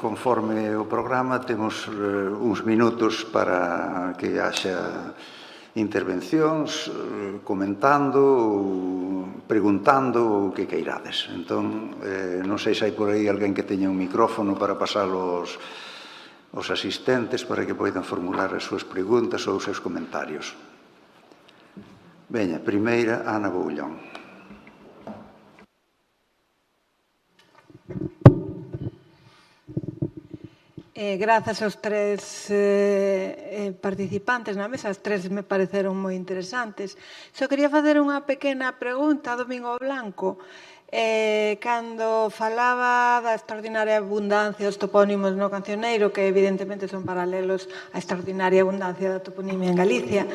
conforme o programa, temos uns minutos para que haxa intervencións, comentando, preguntando o que queirades. Entón, non sei se hai por aí alguén que teña un micrófono para pasar aos asistentes para que poidan formular as súas preguntas ou os seus comentarios. Veña, primeira, Ana Boullón. Grazas aos tres participantes na mesa, as tres me pareceron moi interesantes. Só quería facer unha pequena pregunta a Domingo Blanco. Cando falaba da extraordinaria abundancia dos topónimos no cancioneiro, que evidentemente son paralelos á extraordinaria abundancia da toponimia en Galicia,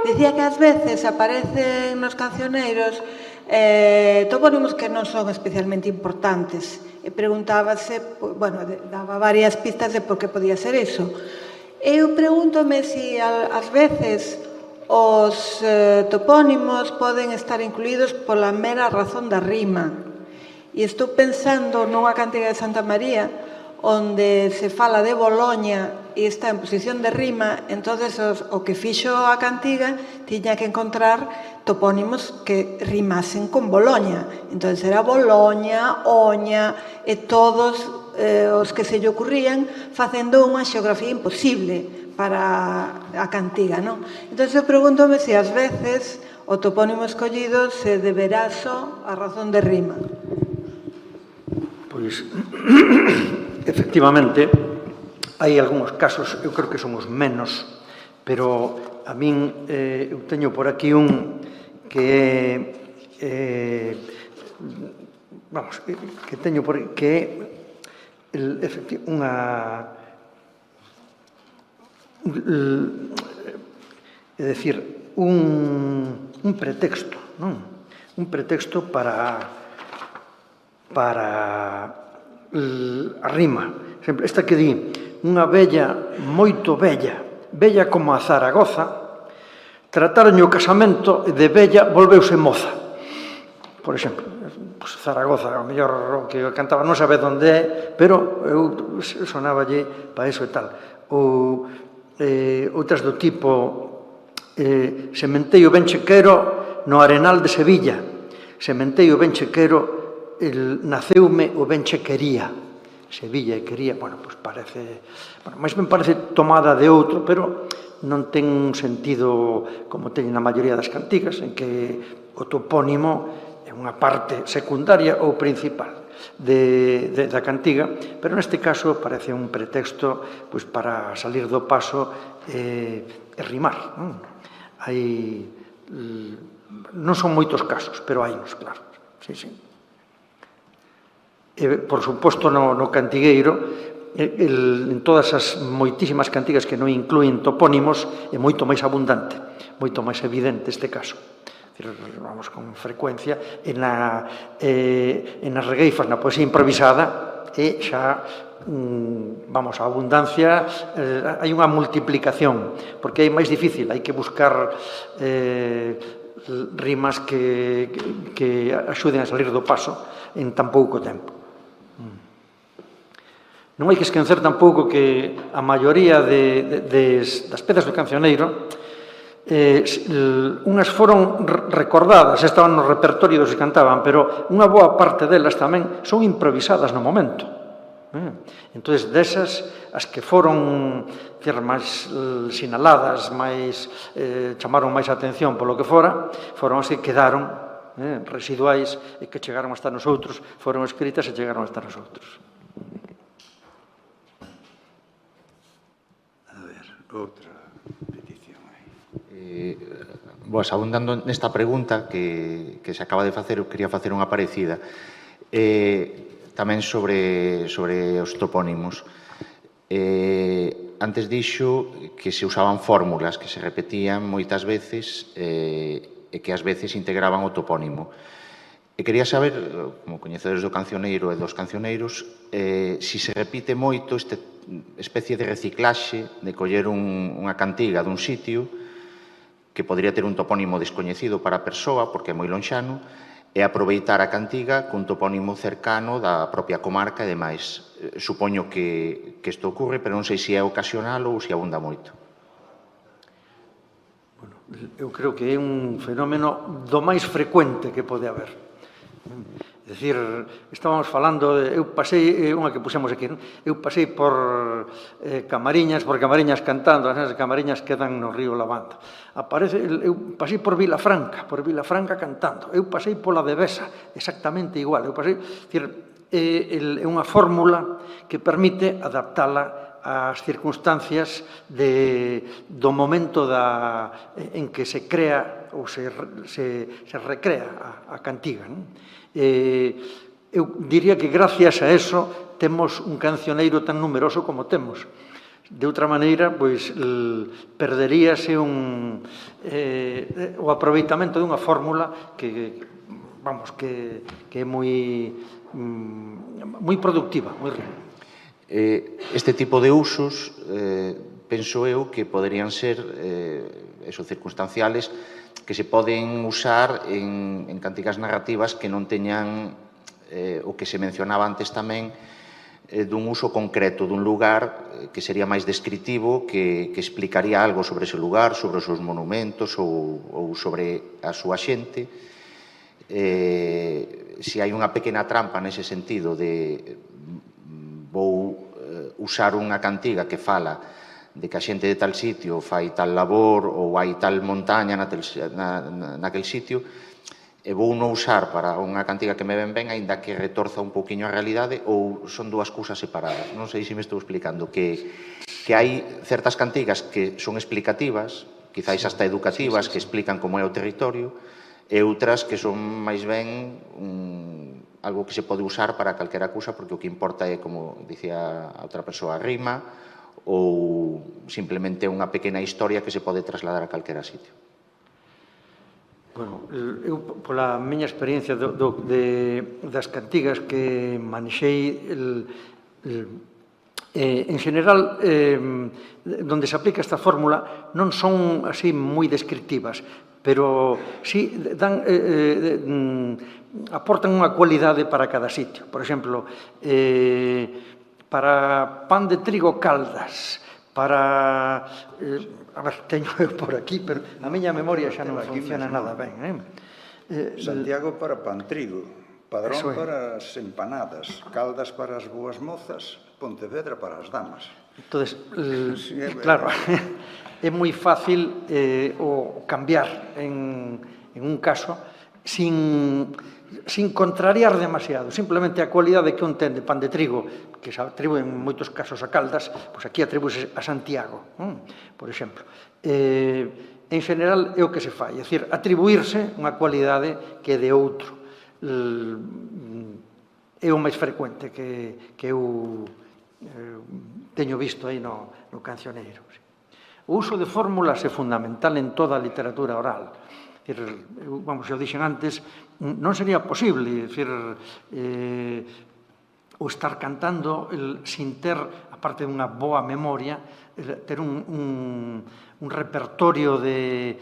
dicía que ás veces aparecen nos cancioneiros topónimos que non son especialmente importantes. E preguntábase, bueno, daba varias pistas de por que podía ser eso. Eu pregúntome se ás veces os topónimos poden estar incluídos pola mera razón da rima. E estou pensando nunha cantiga de Santa María onde se fala de Boloña e está en posición de rima, entonces o que fixo a cantiga tiña que encontrar topónimos que rimasen con Boloña. Entonces era Boloña, Oña e todos os que se lle ocurrían facendo unha xeografía imposible para a cantiga, non? Entonces eu pregúntome se ás veces o topónimo escollido se deberá só a razón de rima. Pois, efectivamente, hai algúns casos, eu creo que son os menos, pero a min eu teño por aquí un que vamos, que teño por aquí, que é unha é dicir, un pretexto, non? Un pretexto para a rima. Esta que di, unha vella moito vella, vella como a Zaragoza, trataronlle o casamento e de vella volveuse moza. Por exemplo, Zaragoza, ao mellor o que cantaba non sabe onde é, pero eu sonáballe para iso e tal. Ou outras do tipo, sementeio ben chequero no Arenal de Sevilla, sementeio ben chequero naceume o ben che quería. Sevilla e quería, bueno, pois parece, bueno, máis ben parece tomada de outro, pero non ten un sentido como teñen na maioría das cantigas, en que o topónimo é unha parte secundaria ou principal da cantiga, pero neste caso parece un pretexto pois para salir do paso e rimar. Non son moitos casos, pero hai uns, claro. Sí, sí. Por suposto, no cantigueiro, en todas as moitísimas cantigas que non inclúen topónimos, é moito máis abundante, moito máis evidente este caso. Vamos, con frecuencia, e nas regueifas, na poesía improvisada, e xa, vamos, a abundancia, hai unha multiplicación, porque é máis difícil, hai que buscar rimas que axuden a salir do paso en tan pouco tempo. Non hai que esquecer tampouco que a maioría das pezas do cancioneiro unhas foron recordadas, estaban no repertorio dos que cantaban, pero unha boa parte delas tamén son improvisadas no momento. Entón, desas, as que foron máis sinaladas, máis chamaron máis atención polo que fora, foron as que quedaron residuais e que chegaron a estar nos outros, foron escritas e chegaron a estar nos outros. Outra petición aí. Boas, abundando nesta pregunta que se acaba de facer, eu quería facer unha parecida. Tamén sobre os topónimos. Antes dixo que se usaban fórmulas que se repetían moitas veces e que ás veces integraban o topónimo. E quería saber, como coñecedores do cancioneiro e dos cancioneiros, se se repite moito esta especie de reciclaxe de coller unha cantiga dun sitio que podría ter un topónimo descoñecido para a persoa, porque é moi lonxano, e aproveitar a cantiga cun topónimo cercano da propia comarca e demais. Supoño que isto ocurre, pero non sei se é ocasional ou se abunda moito. Bueno, eu creo que é un fenómeno do máis frecuente que pode haber. É dicir, estábamos falando, eu pasei, unha que pusemos aquí, eu pasei por Camariñas cantando, as Camariñas quedan no río lavando. Eu pasei por Vilafranca cantando. Eu pasei pola de Besa, exactamente igual. Eu pasei, é unha fórmula que permite adaptala ás circunstancias do momento en que se crea ou se recrea a cantiga. Eu diría que gracias a eso temos un cancioneiro tan numeroso como temos. De outra maneira, pois, perderíase o aproveitamento dunha fórmula que é moi productiva, moi rica. Este tipo de usos, penso eu, que poderían ser circunstanciales, que se poden usar en cantigas narrativas que non teñan o que se mencionaba antes tamén, dun uso concreto dun lugar que sería máis descritivo, que explicaría algo sobre ese lugar, sobre os seus monumentos ou sobre a súa xente. Se hai unha pequena trampa nese sentido de vou usar unha cantiga que fala de que a xente de tal sitio fai tal labor ou hai tal montaña naquel sitio, e vou non usar para unha cantiga que me ven ben, aínda que retorza un pouquiño a realidade, ou son dúas cousas separadas. Non sei se me estou explicando, que hai certas cantigas que son explicativas, quizáis hasta educativas, que explican como é o territorio, e outras que son máis ben algo que se pode usar para calquera cousa, porque o que importa é, como dicía a outra persoa, a rima, ou simplemente unha pequena historia que se pode trasladar a calquera sitio. Bueno, eu, pola miña experiencia das cantigas que manexei, en general, donde se aplica esta fórmula, non son así moi descriptivas, pero sí aportan unha cualidade para cada sitio. Por exemplo, para pan de trigo Caldas, para... a ver, teño eu por aquí, pero a miña memoria xa non funciona nada ben. Santiago para pan trigo, Padrón para as empanadas, Caldas para as boas mozas, Pontevedra para as damas. Entón, claro, é moi fácil o cambiar en un caso sin contrariar demasiado, simplemente a cualidade que un ten de pan de trigo, que se atribuen en moitos casos a Caldas, pois aquí atribúese a Santiago, por exemplo. En general é o que se fai, é dicir, atribuírse unha cualidade que é de outro. É o máis frecuente que eu teño visto aí no cancioneiro. O uso de fórmulas é fundamental en toda a literatura oral. Vamos, eu dixen antes, non sería posible, o estar cantando sin ter, aparte dunha boa memoria, ter un repertorio de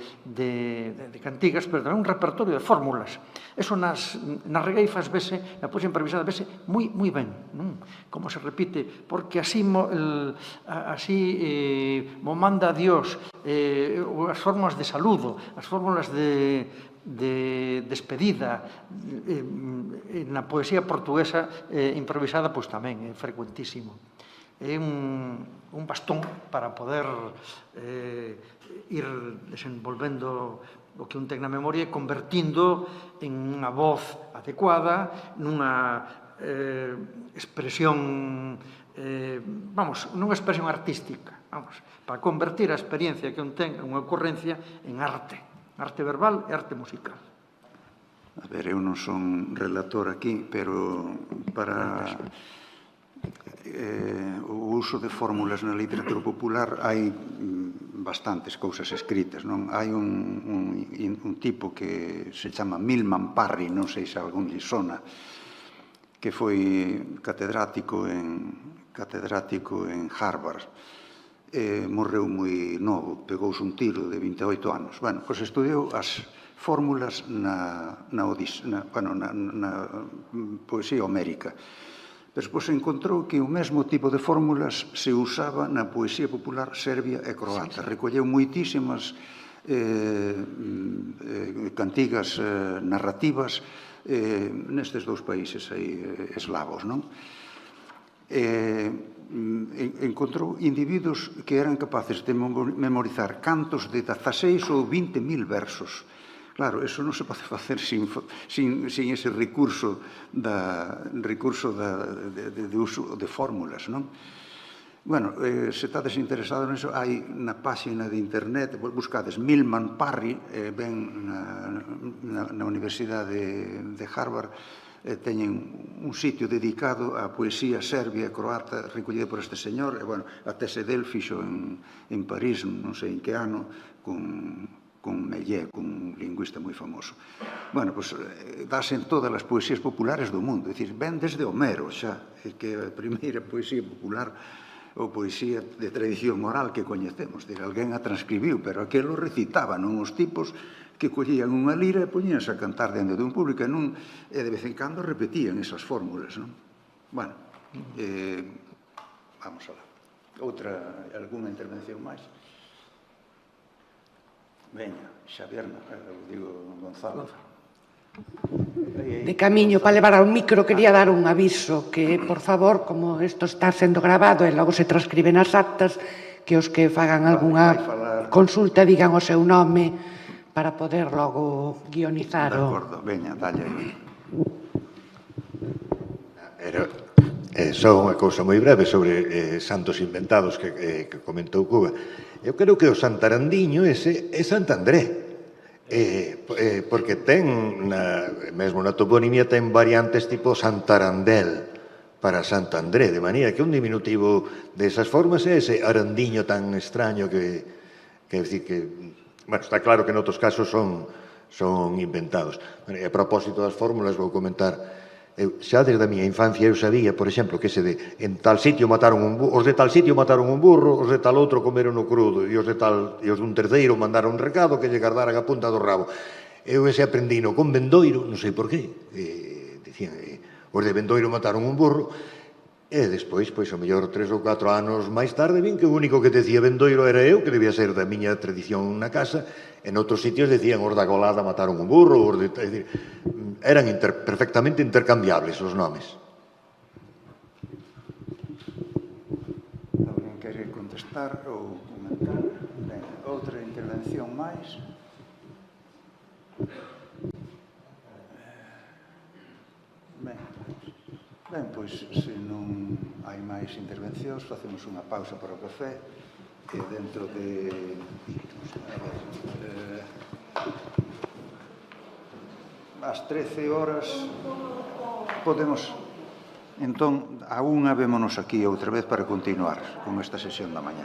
cantigas, pero tamén un repertorio de fórmulas. Eso nas regueifas vese, na poesía improvisada vese moi ben, como se repite, porque así mo manda Dios, as formas de saludo, as fórmulas de despedida, na poesía portuguesa improvisada, pois tamén é frecuentísimo. É un bastón para poder ir desenvolvendo o que un ten na memoria e convertindo en unha voz adecuada, nunha expresión, nunha expresión artística, para convertir a experiencia que un ten, unha ocurrencia, en arte verbal e arte musical. A ver, eu non son relator aquí, pero para o uso de fórmulas na literatura popular hai bastantes cousas escritas, non? Hai un tipo que se chama Milman Parry, non sei se algún lle sona, que foi catedrático en Harvard. Morreu moi novo, pegouse un tiro de 28 anos. Bueno, pois estudiou as fórmulas na poesía homérica. Despois encontrou que o mesmo tipo de fórmulas se usaba na poesía popular serbia e croata. Recolleu moitísimas cantigas narrativas nestes dous países eslavos, non? Encontrou individuos que eran capaces de memorizar cantos de 16 ou 20.000 versos. Claro, eso non se pode facer sin ese recurso de uso de fórmulas, non? Bueno, se estades interesados nisso, hai na páxina de internet, buscades Milman Parry, ben na Universidade de Harvard, teñen un sitio dedicado á poesía serbia e croata recollida por este señor, e, bueno, a tese del fixo en París, non sei en que ano, con Mellé, un lingüista moi famoso. Bueno, pois, dáse en todas as poesías populares do mundo, é dicir, ven desde Homero xa, que é a primeira poesía popular ou poesía de tradición oral que coñecemos, de alguén a transcribiu, pero aquelo recitaban os tipos que collían unha lira e poñíanse a cantar dentro dun público e de vez en cando repetían esas fórmulas, non? Bueno, vamos alá. Alguna intervención máis? Veña, Xavier, digo Gonzalo. De camiño para levar ao micro quería dar un aviso que, por favor, como isto está sendo grabado e logo se transcribe nas actas, que os que fagan algunha consulta digan o seu nome para poder logo guionizar. De acordo, veña, dalle aí. Só unha cousa moi breve sobre santos inventados que comentou Cuba. Eu creo que o Santarandiño ese é Santandré. Porque mesmo na toponimia ten variantes tipo Santarandel para Santandré, de maneira que un diminutivo desas formas é ese arandiño tan extraño que bueno, está claro que en outros casos son inventados. E a propósito das fórmulas vou comentar. Xa desde a miña infancia eu sabía, por exemplo, que ese de en tal sitio mataron un burro, os de tal sitio mataron un burro, os de tal outro comeron o crudo, e os dun terceiro mandaron un recado que lle guardaran a punta do rabo. Eu ese aprendino con Bendoiro, non sei por qué, dicían, os de Bendoiro mataron un burro, e despois, pois, o mellor 3 ou 4 anos máis tarde, vin que o único que decía Bendoiro era eu, que debía ser da miña tradición na casa. En outros sitios decían os da Golada mataron un burro, eran perfectamente intercambiables os nomes. Alguén quere contestar ou comentar? Ben, outra intervención máis? Ben, pois, se non hai máis intervencións, facemos unha pausa para o café, e dentro de ás 13 horas podemos, entón, a unha vémonos aquí outra vez para continuar con esta sesión da mañá.